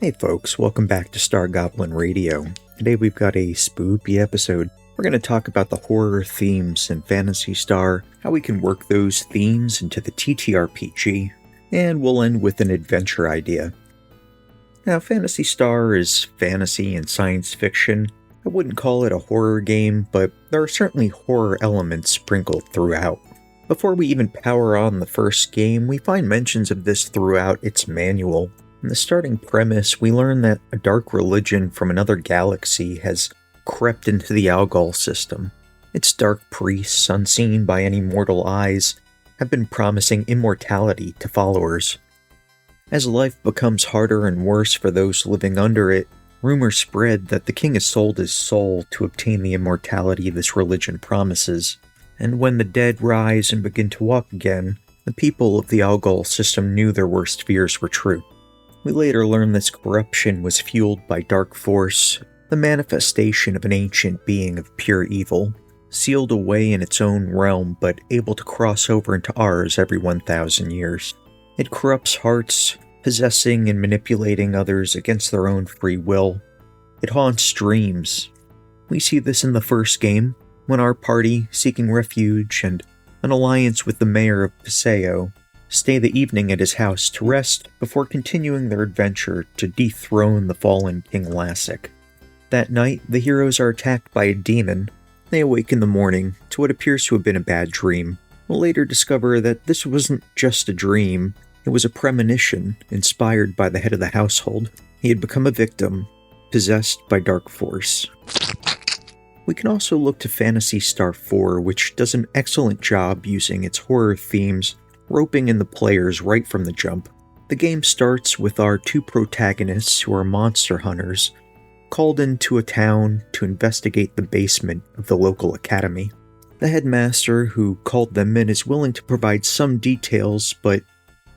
Hey folks, welcome back to Star Goblin Radio. Today we've got a spoopy episode. We're going to talk about the horror themes in Phantasy Star, how we can work those themes into the TTRPG, and we'll end with an adventure idea. Now, Phantasy Star is fantasy and science fiction. I wouldn't call it a horror game, but there are certainly horror elements sprinkled throughout. Before we even power on the first game, we find mentions of this throughout its manual. In the starting premise, we learn that a dark religion from another galaxy has crept into the Algol system. Its dark priests, unseen by any mortal eyes, have been promising immortality to followers. As life becomes harder and worse for those living under it, rumors spread that the king has sold his soul to obtain the immortality this religion promises. And when the dead rise and begin to walk again, the people of the Algol system knew their worst fears were true. We later learn this corruption was fueled by Dark Force, the manifestation of an ancient being of pure evil, sealed away in its own realm but able to cross over into ours every 1,000 years. It corrupts hearts, possessing and manipulating others against their own free will. It haunts dreams. We see this in the first game, when our party, seeking refuge and an alliance with the mayor of Paseo, stay the evening at his house to rest before continuing their adventure to dethrone the fallen King Lassic. That night, the heroes are attacked by a demon. They awake in the morning to what appears to have been a bad dream. We'll later discover that this wasn't just a dream, it was a premonition inspired by the head of the household. He had become a victim, possessed by Dark Force. We can also look to Phantasy Star 4, which does an excellent job using its horror themes, roping in the players right from the jump. The game starts with our two protagonists, who are monster hunters, called into a town to investigate the basement of the local academy. The headmaster who called them in is willing to provide some details, but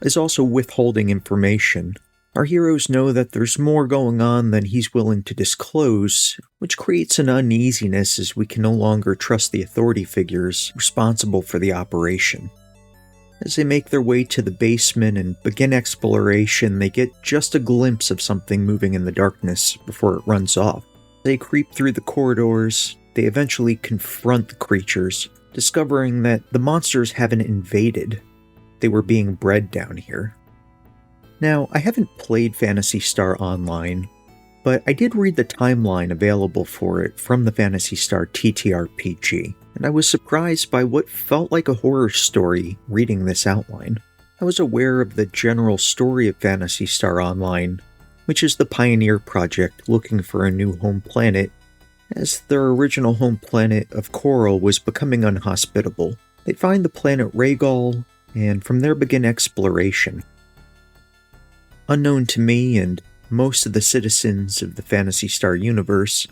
is also withholding information. Our heroes know that there's more going on than he's willing to disclose, which creates an uneasiness as we can no longer trust the authority figures responsible for the operation. As they make their way to the basement and begin exploration, they get just a glimpse of something moving in the darkness before it runs off. They creep through the corridors. They eventually confront the creatures, discovering that the monsters haven't invaded. They were being bred down here. Now, I haven't played Phantasy Star Online, but I did read the timeline available for it from the Phantasy Star TTRPG, and I was surprised by what felt like a horror story reading this outline. I was aware of the general story of Phantasy Star Online, which is the Pioneer Project looking for a new home planet, as their original home planet of Coral was becoming unhospitable. They'd find the planet Rhaegal, and from there begin exploration. Unknown to me and most of the citizens of the Phantasy Star universe,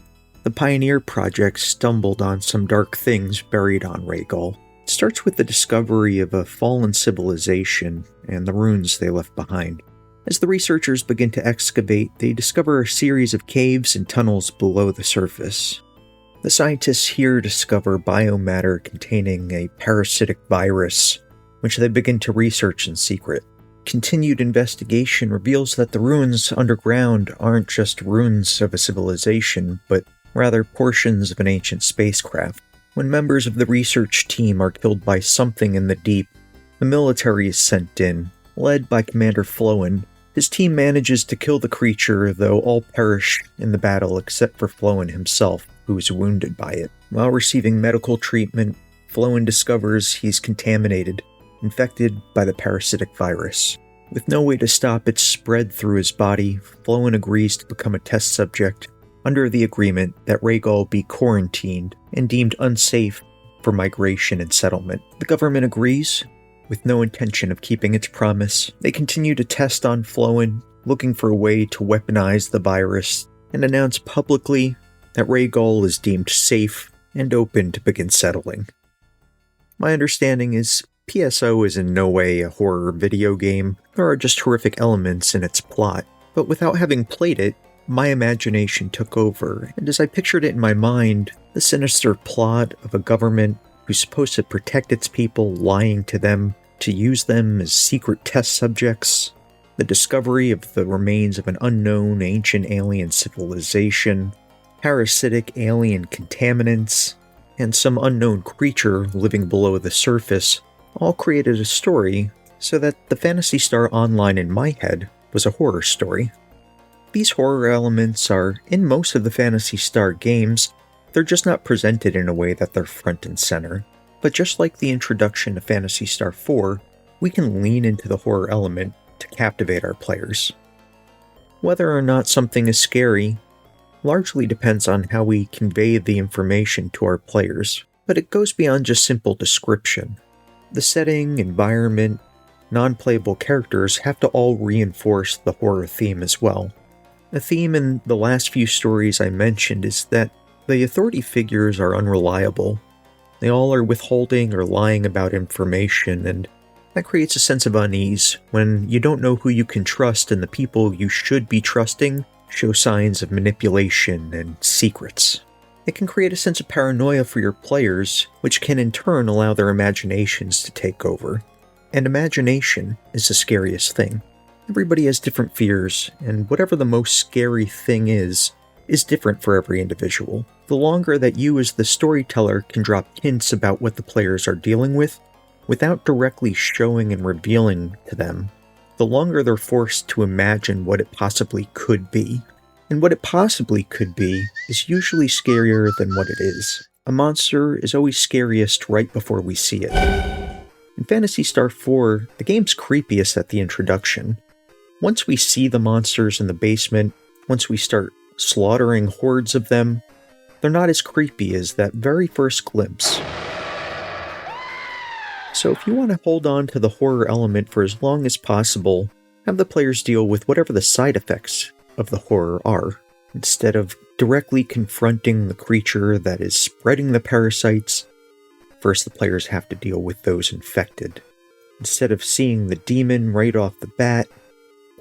the Pioneer Project stumbled on some dark things buried on Rhaegal. It starts with the discovery of a fallen civilization and the ruins they left behind. As the researchers begin to excavate, they discover a series of caves and tunnels below the surface. The scientists here discover biomatter containing a parasitic virus, which they begin to research in secret. Continued investigation reveals that the ruins underground aren't just ruins of a civilization, but rather portions of an ancient spacecraft. When members of the research team are killed by something in the deep, the military is sent in, led by Commander Flowen. His team manages to kill the creature, though all perish in the battle except for Flowen himself, who is wounded by it. While receiving medical treatment, Flowen discovers he's contaminated, infected by the parasitic virus. With no way to stop its spread through his body, Flowen agrees to become a test subject under the agreement that Rhaegal be quarantined and deemed unsafe for migration and settlement. The government agrees, with no intention of keeping its promise. They continue to test on Flowen, looking for a way to weaponize the virus, and announce publicly that Rhaegal is deemed safe and open to begin settling. My understanding is PSO is in no way a horror video game. There are just horrific elements in its plot, but without having played it, my imagination took over, and as I pictured it in my mind, the sinister plot of a government who's supposed to protect its people, lying to them, to use them as secret test subjects, the discovery of the remains of an unknown ancient alien civilization, parasitic alien contaminants, and some unknown creature living below the surface all created a story so that the Phantasy Star Online in my head was a horror story. These horror elements are in most of the Phantasy Star games, they're just not presented in a way that they're front and center. But just like the introduction to Phantasy Star 4, we can lean into the horror element to captivate our players. Whether or not something is scary largely depends on how we convey the information to our players, but it goes beyond just simple description. The setting, environment, non-playable characters have to all reinforce the horror theme as well. The theme in the last few stories I mentioned is that the authority figures are unreliable. They all are withholding or lying about information, and that creates a sense of unease when you don't know who you can trust and the people you should be trusting show signs of manipulation and secrets. It can create a sense of paranoia for your players, which can in turn allow their imaginations to take over. And imagination is the scariest thing. Everybody has different fears, and whatever the most scary thing is different for every individual. The longer that you as the storyteller can drop hints about what the players are dealing with, without directly showing and revealing to them, the longer they're forced to imagine what it possibly could be. And what it possibly could be is usually scarier than what it is. A monster is always scariest right before we see it. In Phantasy Star 4, the game's creepiest at the introduction. Once we see the monsters in the basement, once we start slaughtering hordes of them, they're not as creepy as that very first glimpse. So if you want to hold on to the horror element for as long as possible, have the players deal with whatever the side effects of the horror are. Instead of directly confronting the creature that is spreading the parasites, first the players have to deal with those infected. Instead of seeing the demon right off the bat,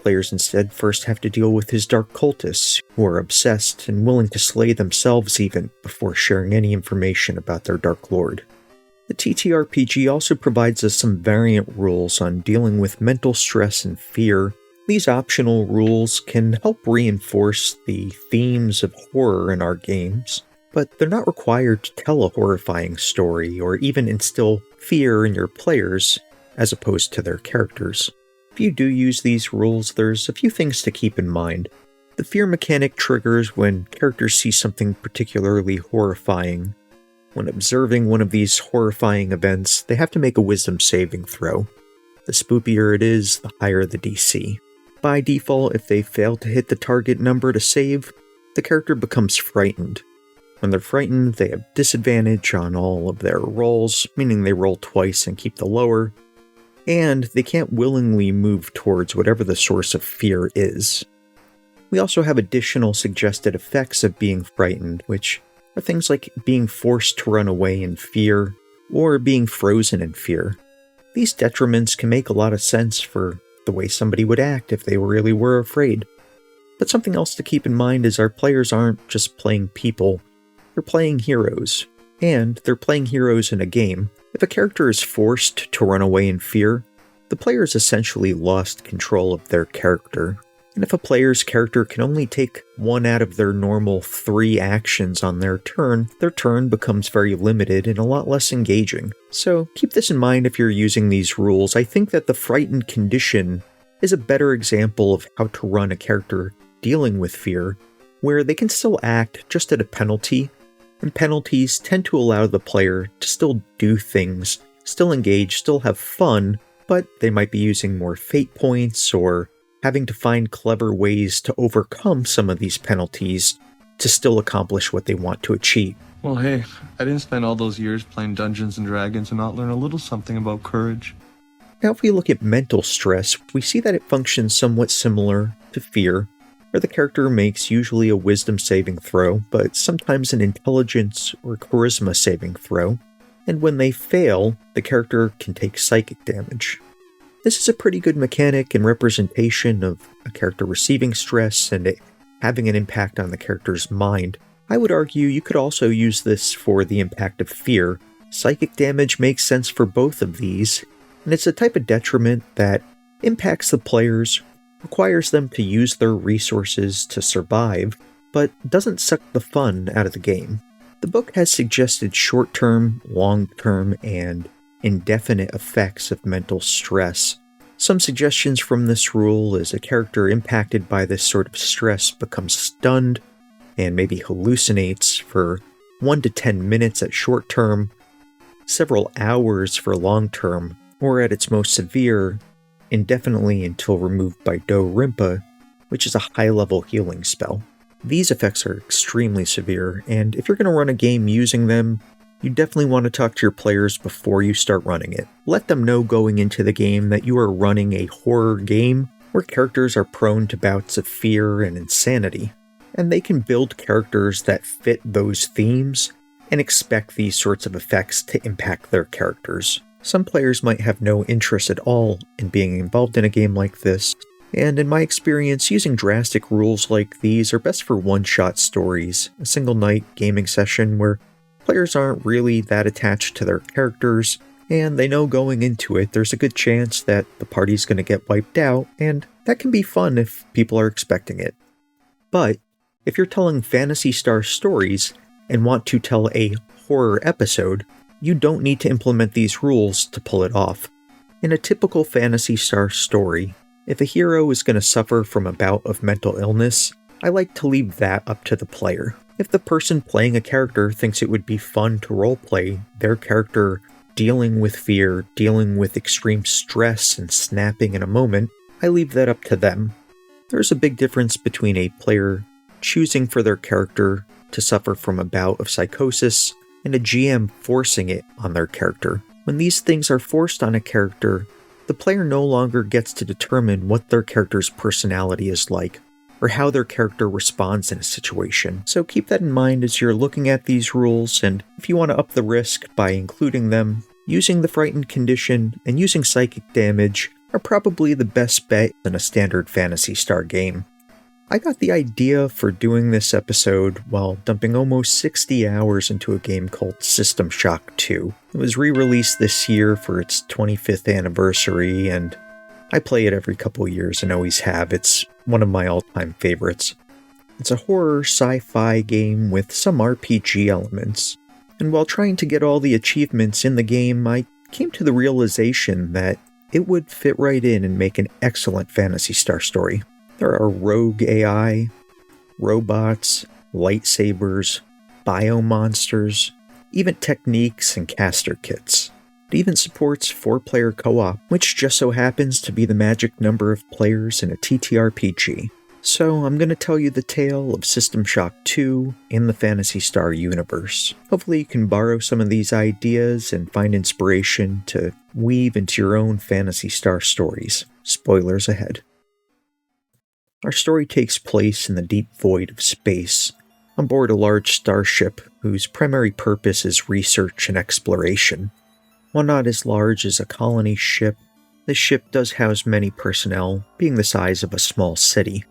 players instead first have to deal with his dark cultists, who are obsessed and willing to slay themselves even before sharing any information about their Dark Lord. The TTRPG also provides us some variant rules on dealing with mental stress and fear. These optional rules can help reinforce the themes of horror in our games, but they're not required to tell a horrifying story or even instill fear in your players as opposed to their characters. If you do use these rules, there's a few things to keep in mind. The fear mechanic triggers when characters see something particularly horrifying. When observing one of these horrifying events, they have to make a wisdom saving throw. The spoopier it is, the higher the DC. By default, if they fail to hit the target number to save, the character becomes frightened. When they're frightened, they have disadvantage on all of their rolls, meaning they roll twice and keep the lower, and they can't willingly move towards whatever the source of fear is. We also have additional suggested effects of being frightened, which are things like being forced to run away in fear, or being frozen in fear. These detriments can make a lot of sense for the way somebody would act if they really were afraid. But something else to keep in mind is our players aren't just playing people, they're playing heroes. And they're playing heroes in a game. If a character is forced to run away in fear, the player has essentially lost control of their character. And if a player's character can only take one out of their normal 3 actions on their turn becomes very limited and a lot less engaging. So keep this in mind if you're using these rules. I think that the frightened condition is a better example of how to run a character dealing with fear, where they can still act just at a penalty, and penalties tend to allow the player to still do things, still engage, still have fun, but they might be using more fate points or having to find clever ways to overcome some of these penalties to still accomplish what they want to achieve. Well, hey, I didn't spend all those years playing Dungeons & Dragons and not learn a little something about courage. Now, if we look at mental stress, we see that it functions somewhat similar to fear, where the character makes usually a wisdom saving throw, but sometimes an intelligence or charisma saving throw, and when they fail, the character can take psychic damage. This is a pretty good mechanic and representation of a character receiving stress and it having an impact on the character's mind. I would argue you could also use this for the impact of fear. Psychic damage makes sense for both of these, and it's a type of detriment that impacts the players requires them to use their resources to survive, but doesn't suck the fun out of the game. The book has suggested short-term, long-term, and indefinite effects of mental stress. Some suggestions from this rule is a character impacted by this sort of stress becomes stunned and maybe hallucinates for 1 to 10 minutes at short term, several hours for long term, or at its most severe, indefinitely until removed by Do Rinpa, which is a high-level healing spell. These effects are extremely severe, and if you're going to run a game using them, you definitely want to talk to your players before you start running it. Let them know going into the game that you are running a horror game where characters are prone to bouts of fear and insanity, and they can build characters that fit those themes and expect these sorts of effects to impact their characters. Some players might have no interest at all in being involved in a game like this, and in my experience, using drastic rules like these are best for one-shot stories, a single-night gaming session where players aren't really that attached to their characters, and they know going into it there's a good chance that the party's going to get wiped out, and that can be fun if people are expecting it. But if you're telling Phantasy Star stories and want to tell a horror episode, you don't need to implement these rules to pull it off. In a typical Phantasy Star story, if a hero is going to suffer from a bout of mental illness, I like to leave that up to the player. If the person playing a character thinks it would be fun to roleplay their character dealing with fear, dealing with extreme stress and snapping in a moment, I leave that up to them. There's a big difference between a player choosing for their character to suffer from a bout of psychosis and a GM forcing it on their character. When these things are forced on a character, the player no longer gets to determine what their character's personality is like, or how their character responds in a situation. So keep that in mind as you're looking at these rules, and if you want to up the risk by including them, using the frightened condition and using psychic damage are probably the best bet in a standard Phantasy Star game. I got the idea for doing this episode while dumping almost 60 hours into a game called System Shock 2. It was re-released this year for its 25th anniversary, and I play it every couple years and always have. It's one of my all-time favorites. It's a horror sci-fi game with some RPG elements, and while trying to get all the achievements in the game, I came to the realization that it would fit right in and make an excellent Phantasy Star story. There are rogue AI, robots, lightsabers, biomonsters, even techniques and caster kits. It even supports 4-player co-op, which just so happens to be the magic number of players in a TTRPG. So I'm going to tell you the tale of System Shock 2 in the Phantasy Star universe. Hopefully you can borrow some of these ideas and find inspiration to weave into your own Phantasy Star stories. Spoilers ahead. Our story takes place in the deep void of space, on board a large starship whose primary purpose is research and exploration. While not as large as a colony ship, this ship does house many personnel, being the size of a small city.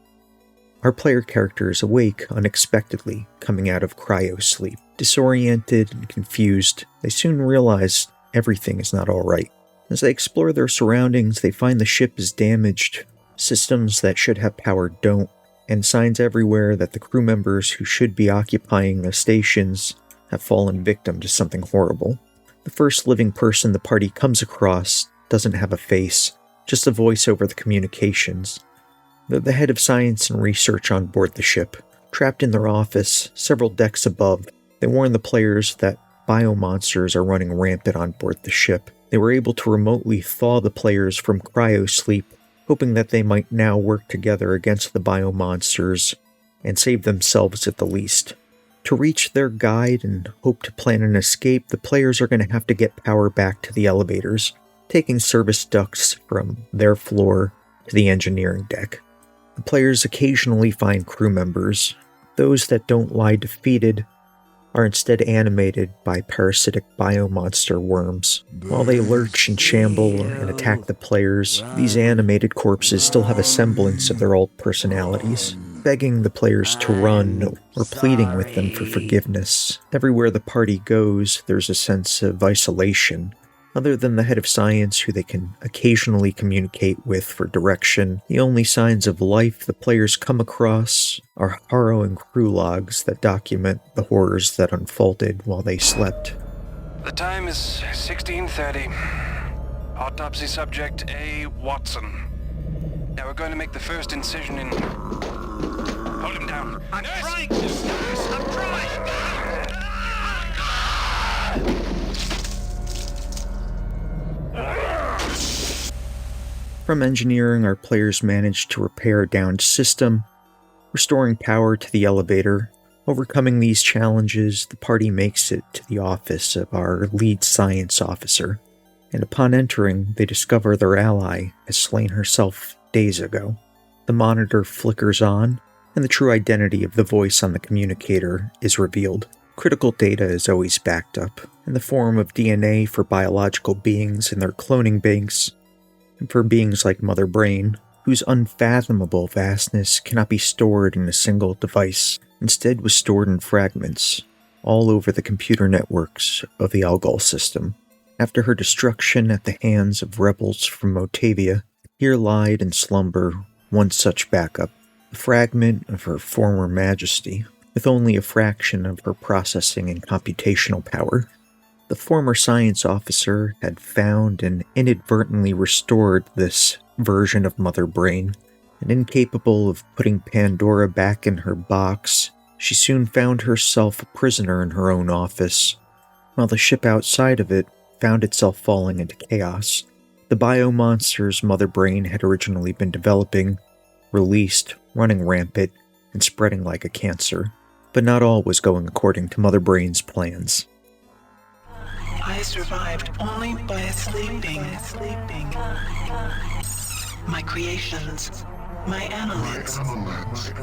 Our player character is awake unexpectedly, coming out of cryo-sleep. Disoriented and confused, they soon realize everything is not alright. As they explore their surroundings, they find the ship is damaged. Systems that should have power don't, and signs everywhere that the crew members who should be occupying the stations have fallen victim to something horrible. The first living person the party comes across doesn't have a face, just a voice over the communications. They're the head of science and research on board the ship. Trapped in their office, several decks above, they warn the players that biomonsters are running rampant on board the ship. They were able to remotely thaw the players from cryo-sleep, hoping that they might now work together against the biomonsters and save themselves at the least. To reach their guide and hope to plan an escape, the players are going to have to get power back to the elevators, taking service ducts from their floor to the engineering deck. The players occasionally find crew members. Those that don't lie defeated are instead animated by parasitic biomonster worms. While they lurch and shamble and attack the players, these animated corpses still have a semblance of their old personalities, begging the players to run or pleading with them for forgiveness. Everywhere the party goes, there's a sense of isolation, Other than the head of science, who they can occasionally communicate with for direction, the only signs of life the players come across are harrowing crew logs that document the horrors that unfolded while they slept. The time is 16:30. Autopsy subject A. Watson. Now we're going to make the first incision in... Hold him down. I'm trying! I'm trying! From engineering, our players managed to repair a downed system, restoring power to the elevator. Overcoming these challenges, the party makes it to the office of our lead science officer, and upon entering, they discover their ally has slain herself days ago. The monitor flickers on, and the true identity of the voice on the communicator is revealed. Critical data is always backed up, in the form of DNA for biological beings in their cloning banks, and for beings like Mother Brain, whose unfathomable vastness cannot be stored in a single device, instead was stored in fragments, all over the computer networks of the Algol system. After her destruction at the hands of rebels from Motavia, here lied in slumber one such backup, a fragment of her former majesty, with only a fraction of her processing and computational power. The former science officer had found and inadvertently restored this version of Mother Brain, and incapable of putting Pandora back in her box, she soon found herself a prisoner in her own office, while the ship outside of it found itself falling into chaos. The biomonsters Mother Brain had originally been developing, released, running rampant, and spreading like a cancer. But not all was going according to Mother Brain's plans. I survived only by sleeping. My creations, my annelids,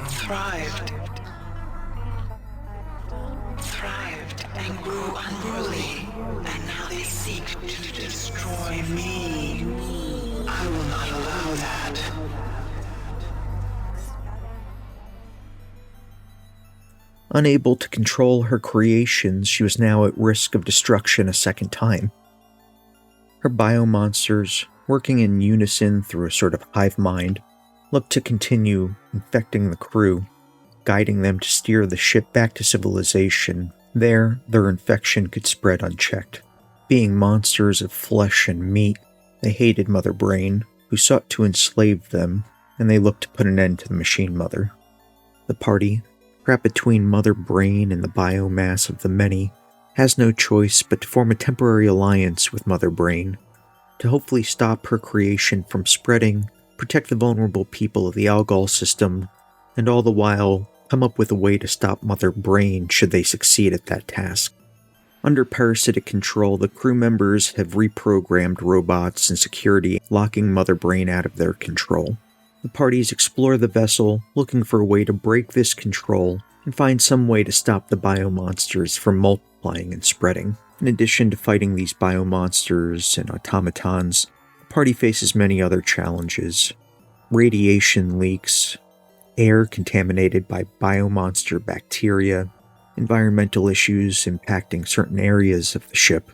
thrived and grew unruly, and now they seek to destroy me. I will not allow that. Unable to control her creations, she was now at risk of destruction a second time. Her biomonsters, working in unison through a sort of hive mind, looked to continue infecting the crew, guiding them to steer the ship back to civilization. There, their infection could spread unchecked. Being monsters of flesh and meat, they hated Mother Brain, who sought to enslave them, and they looked to put an end to the Machine Mother. The party, trapped between Mother Brain and the biomass of the many, has no choice but to form a temporary alliance with Mother Brain, to hopefully stop her creation from spreading, protect the vulnerable people of the Algol system, and all the while come up with a way to stop Mother Brain should they succeed at that task. Under parasitic control, the crew members have reprogrammed robots and security, locking Mother Brain out of their control. The parties explore the vessel, looking for a way to break this control and find some way to stop the biomonsters from multiplying and spreading. In addition to fighting these biomonsters and automatons, the party faces many other challenges. Radiation leaks, air contaminated by biomonster bacteria, environmental issues impacting certain areas of the ship,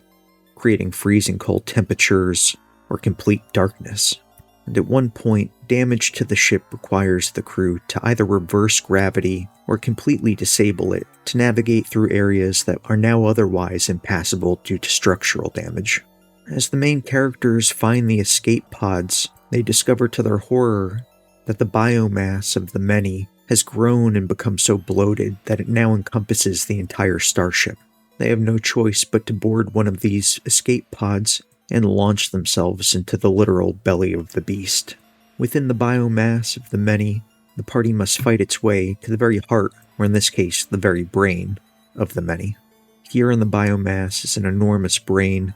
creating freezing cold temperatures or complete darkness. And at one point, damage to the ship requires the crew to either reverse gravity or completely disable it to navigate through areas that are now otherwise impassable due to structural damage. As the main characters find the escape pods, they discover to their horror that the biomass of the many has grown and become so bloated that it now encompasses the entire starship. They have no choice but to board one of these escape pods and launch themselves into the literal belly of the beast. Within the biomass of the many, the party must fight its way to the very heart, or in this case, the very brain, of the many. Here in the biomass is an enormous brain,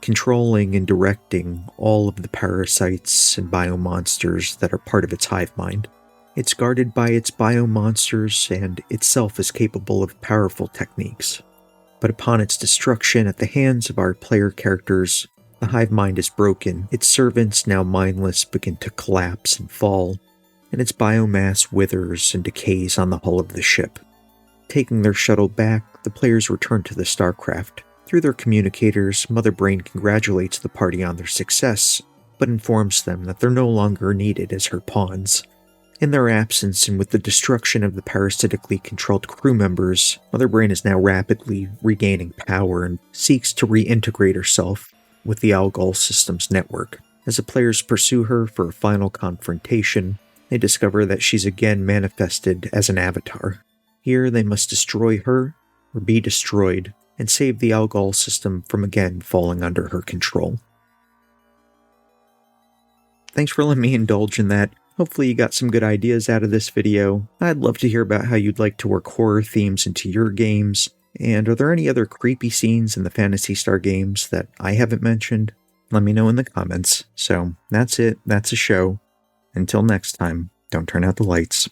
controlling and directing all of the parasites and biomonsters that are part of its hive mind. It's guarded by its biomonsters and itself is capable of powerful techniques. But upon its destruction at the hands of our player characters, the hive mind is broken, its servants, now mindless, begin to collapse and fall, and its biomass withers and decays on the hull of the ship. Taking their shuttle back, the players return to the starcraft, Through their communicators, Mother Brain congratulates the party on their success, but informs them that they're no longer needed as her pawns. In their absence and with the destruction of the parasitically controlled crew members, Mother Brain is now rapidly regaining power and seeks to reintegrate herself with the Algol system's network. As the players pursue her for a final confrontation, they discover that she's again manifested as an avatar. Here they must destroy her, or be destroyed, and save the Algol system from again falling under her control. Thanks for letting me indulge in that. Hopefully you got some good ideas out of this video. I'd love to hear about how you'd like to work horror themes into your games. And are there any other creepy scenes in the Phantasy Star games that I haven't mentioned? Let me know in the comments. So that's it. That's a show. Until next time, don't turn out the lights.